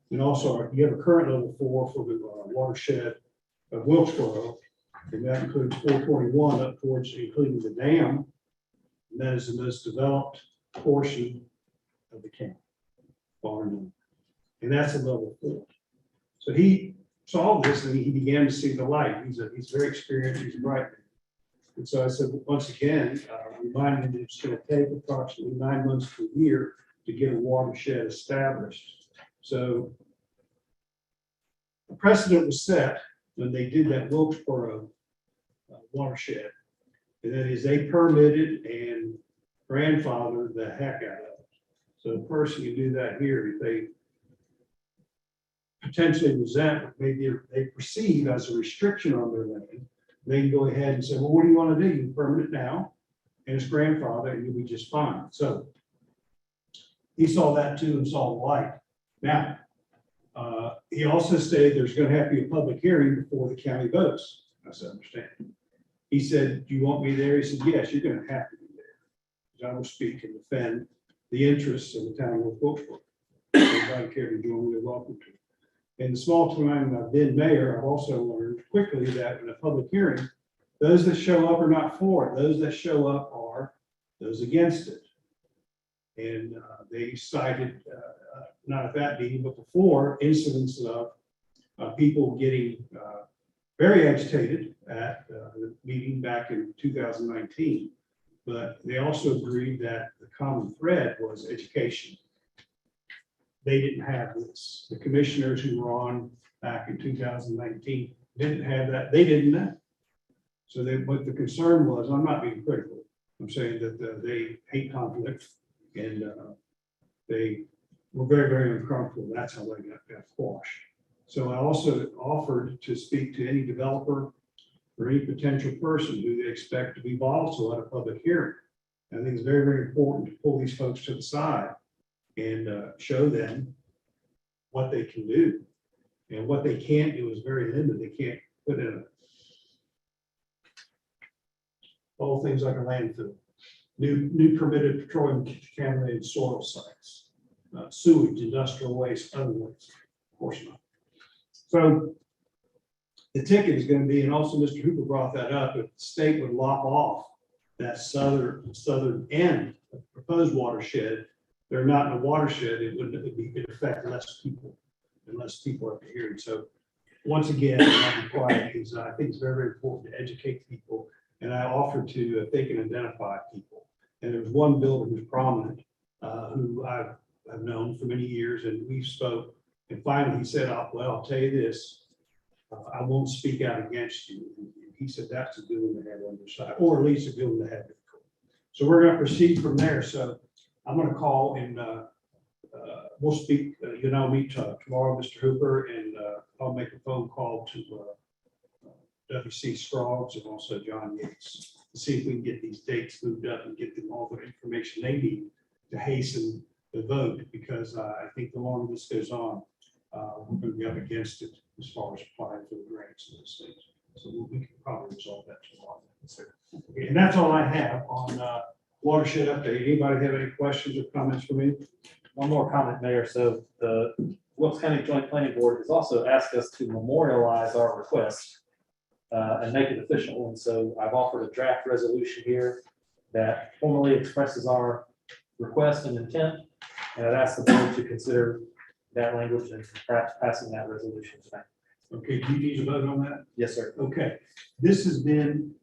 And also, you have a current level 4 for the watershed of Wilkesboro, and that includes 421 up towards including the dam. And that is the most developed portion of the county, bar none. And that's a level 4. So he saw this and he began to see the light. He's very experienced, he's a bright man. And so I said, once again, reminding him that it's going to take approximately 9 months to a year to get a watershed established. So a precedent was set when they did that Wilkesboro watershed. And that is they permitted and grandfathered the heck out of it. So the person can do that here if they potentially resent what maybe they perceive as a restriction on their land. They can go ahead and say, well, what do you want to do? You can permit it now, and it's grandfather, and you'll be just fine. So he saw that too and saw the light. Now, he also stated there's going to have to be a public hearing before the county votes. I said, understand. He said, do you want me there? He said, yes, you're going to have to be there. I will speak and defend the interests of the town of North Wilkesboro. Anybody care to join me, you're welcome to. In the small time I've been mayor, I've also learned quickly that in a public hearing, those that show up are not for it. Those that show up are those against it. And they cited, not at that meeting, but before, incidents of people getting very agitated at the meeting back in 2019. But they also agreed that the common thread was education. They didn't have this. The commissioners who were on back in 2019 didn't have that. They didn't know. So what the concern was, I'm not being critical. I'm saying that they hate conflict and they were very, very uncomfortable. That's how they got quashed. So I also offered to speak to any developer or any potential person who they expect to be volatile at a public hearing. I think it's very, very important to pull these folks to the side and show them what they can do. And what they can't do is very limited. They can't put in all things like a landfill, new permitted petroleum contaminated soil sites, sewage, industrial waste, other waste, of course not. So the ticket is going to be, and also Mr. Hooper brought that up, if the state would lop off that southern end of the proposed watershed, they're not in a watershed, it'd affect less people at the hearing. So once again, I'm required because I think it's very, very important to educate people. And I offered to, if they can identify people. And there was one builder who's prominent, who I've known for many years, and we spoke. And finally, he said, well, I'll tell you this, I won't speak out against you. And he said, that's a good one to have on your side, or at least a good one to have. So we're going to proceed from there. So I'm going to call and we'll speak, meet tomorrow, Mr. Hooper, and I'll make a phone call to W.C. Scroggs and also John Yates to see if we can get these dates moved up and get them all the information they need to hasten the vote, because I think the longer this goes on, we're going to be up against it as far as applying for the grants in the state. So we can probably resolve that tomorrow. Okay, and that's all I have on watershed update. Anybody have any questions or comments for me? One more comment, Mayor. So the Wilkes County Joint Planning Board has also asked us to memorialize our request and make it official. And so I've offered a draft resolution here that formally expresses our request and intent. And I'd ask the board to consider that language and perhaps passing that resolution tonight. Okay, do you need to vote on that? Yes, sir. Okay, this has been,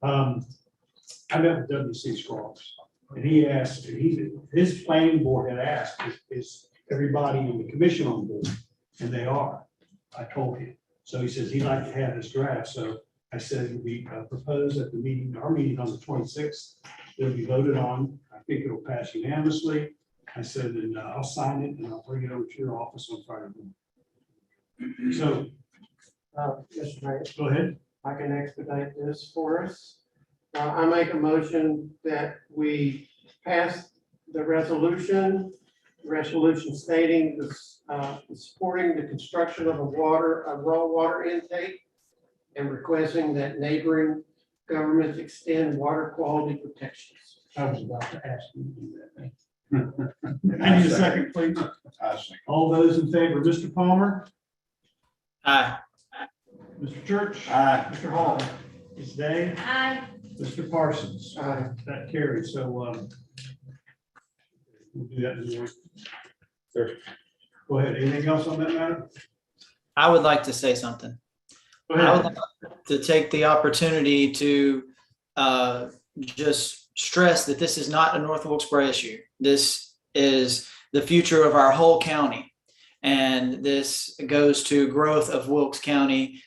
I met with W.C. Scroggs, and he asked, his planning board had asked, is everybody in the commission on board? And they are, I told him. So he says he'd like to have this draft. So I said it would be proposed at the meeting, our meeting on the 26th. It'll be voted on. I think it'll pass unanimously. I said, and I'll sign it and I'll bring it over to your office on Friday morning. So, Mr. Mayor, go ahead. I can expedite this for us. I make a motion that we pass the resolution stating this, supporting the construction of a raw water intake and requesting that neighboring governments extend water quality protections. I was about to ask you to do that. I need a second, please. All those in favor, Mr. Palmer, Aye. Mr. Church, Aye. Mr. Hall, Ms. Day, Aye. Mr. Parsons. Aye. That carries. So we'll do that in the morning. Sure. Go ahead. Anything else on that matter? I would like to say something. Go I would ahead. like to take the opportunity to just stress that this is not a North Wilkesboro issue. This is the future of our whole county. And this goes to growth of Wilkes County,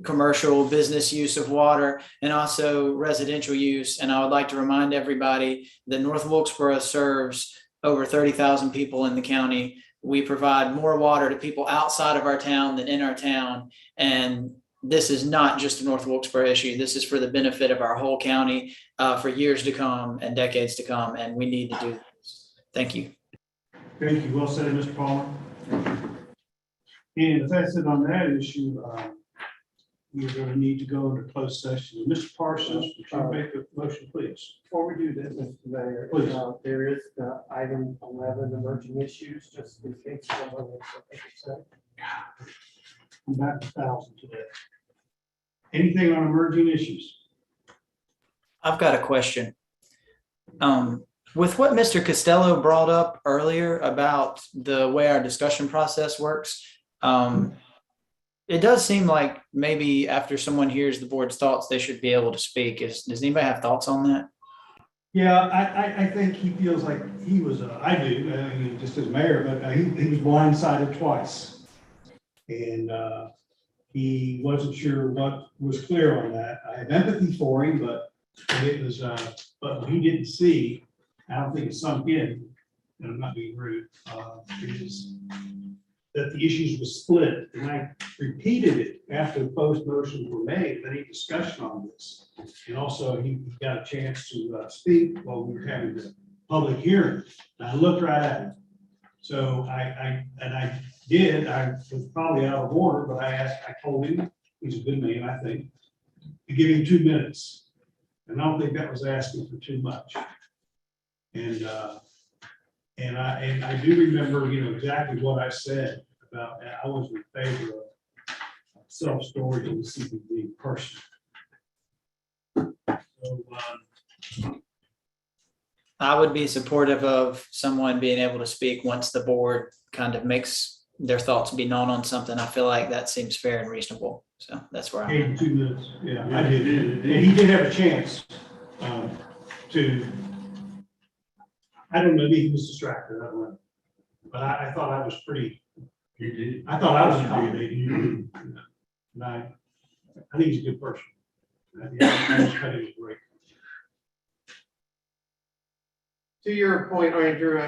commercial business use of water, and also residential use. And I would like to remind everybody that North Wilkesboro serves over 30,000 people in the county. We provide more water to people outside of our town than in our town. And this is not just a North Wilkesboro issue. This is for the benefit of our whole county for years to come and decades to come. And we need to do this. Thank you. Thank you. Well said, Mr. Palmer. And as I said on that issue, we're going to need to go into closed session. Mr. Parsons, would you make a motion, please? Before we do that, Mr. Mayor, Please. there is item 11, emerging issues, just in case someone has something to say. I'm back to 1,000 today. Anything on emerging issues? I've got a question. With what Mr. Costello brought up earlier about the way our discussion process works, it does seem like maybe after someone hears the board's thoughts, they should be able to speak. Does anybody have thoughts on that? Yeah, I think he feels like he was, I do, I mean, just as mayor, but he was blindsided twice. And he wasn't sure what was clear on that. I have empathy for him, but it was, but what he didn't see, I don't think it sunk in, and I'm not being rude, is that the issues were split. And I repeated it after the post motions were made, any discussion on this. And also he got a chance to speak while we were having the public hearing. And I looked right at him. So I was probably out of order, but I told him, he's a good man, I think, to give him 2 minutes. And I don't think that was asking for too much. And I do remember, exactly what I said about that. I was in favor of self-storage in the CBD personally. So, I would be supportive of someone being able to speak once the board kind of makes their thoughts be known on something. I feel like that seems fair and reasonable. So that's where I'm gave at. him 2 minutes. Yeah, I did. And he did have a chance to, I don't know, maybe he was distracted. I don't know. But I thought I was pretty, I thought I was accommodating. And I think he's a good person. I just thought he was great. To your point, Andrew,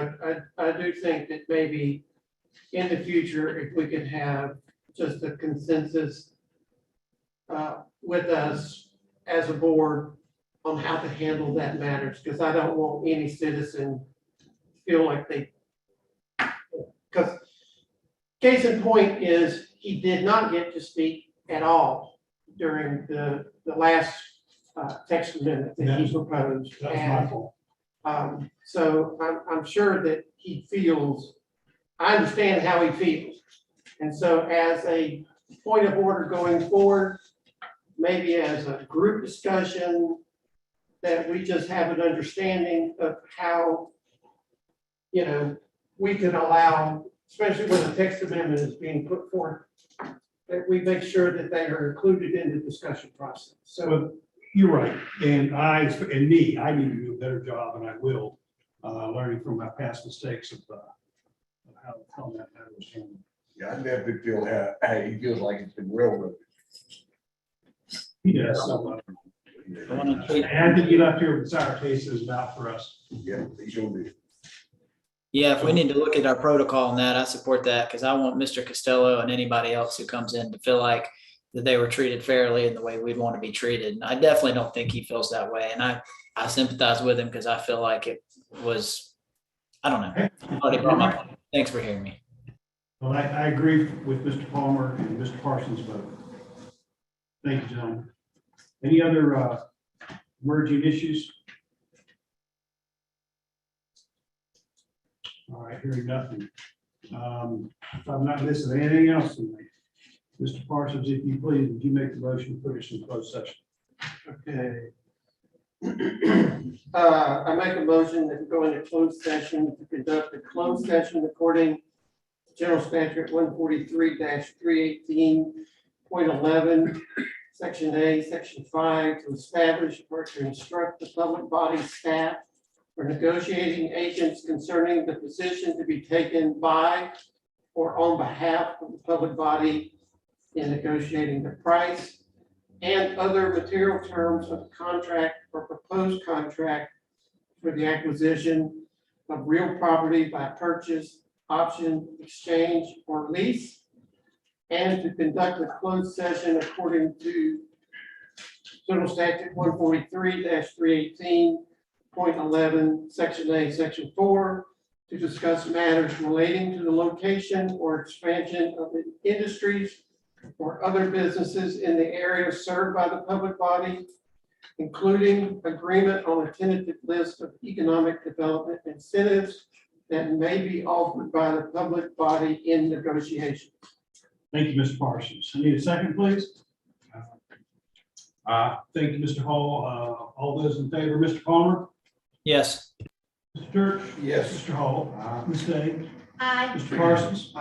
I do think that maybe in the future, if we could have just a consensus with us as a board on how to handle that matters, because I don't want any citizen feel like because case in point is he did not get to speak at all during the last text amendment that he proposed. That was my fault. So I'm sure that he feels, I understand how he feels. And so as a point of order going forward, maybe as a group discussion, that we just have an understanding of how, we can allow, especially when the text amendment is being put forth, that we make sure that they are included in the discussion process. So you're right. And I need to do a better job, and I will, learning from my past mistakes of how that matter was handled. Yeah, I definitely feel how he feels like it's been railroaded. He does. So, I had to get up here with sour taste in his mouth for us. Yeah, he sure did. Yeah, if we need to look at our protocol on that, I support that because I want Mr. Costello and anybody else who comes in to feel like that they were treated fairly in the way we'd want to be treated. And I definitely don't think he feels that way. And I sympathize with him because I feel like it was, I don't know. I've already brought my point. Thanks for hearing me. Well, I agree with Mr. Palmer and Mr. Parsons vote. Thank you, gentlemen. Any other emerging issues? All right, hearing nothing. If I'm not missing anything else tonight, Mr. Parsons, if you please, would you make the motion to put us in closed session? Okay. I make a motion that we go into closed session to conduct a closed session according to General Statute 143-318.11, Section A, Section 5, to establish or to instruct the public body staff or negotiating agents concerning the position to be taken by or on behalf of the public body in negotiating the price and other material terms of the contract or proposed contract for the acquisition of real property by purchase, option, exchange, or lease, and to conduct a closed session according to General Statute 143-318.11, Section A, Section 4, to discuss matters relating to the location or expansion of the industries or other businesses in the area served by the public body, including agreement on a tentative list of economic development incentives that may be offered by the public body in negotiation. Thank you, Mr. Parsons. I need a second, please. Thank you, Mr. Hall. All those in favor, Mr. Palmer, Yes. Mr. Church, Yes. Mr. Hall, Ms. Day, Aye. Mr. Parsons.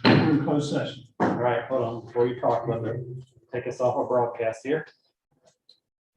We're in closed session. All right, hold on, before you talk, let me take us off our broadcast here.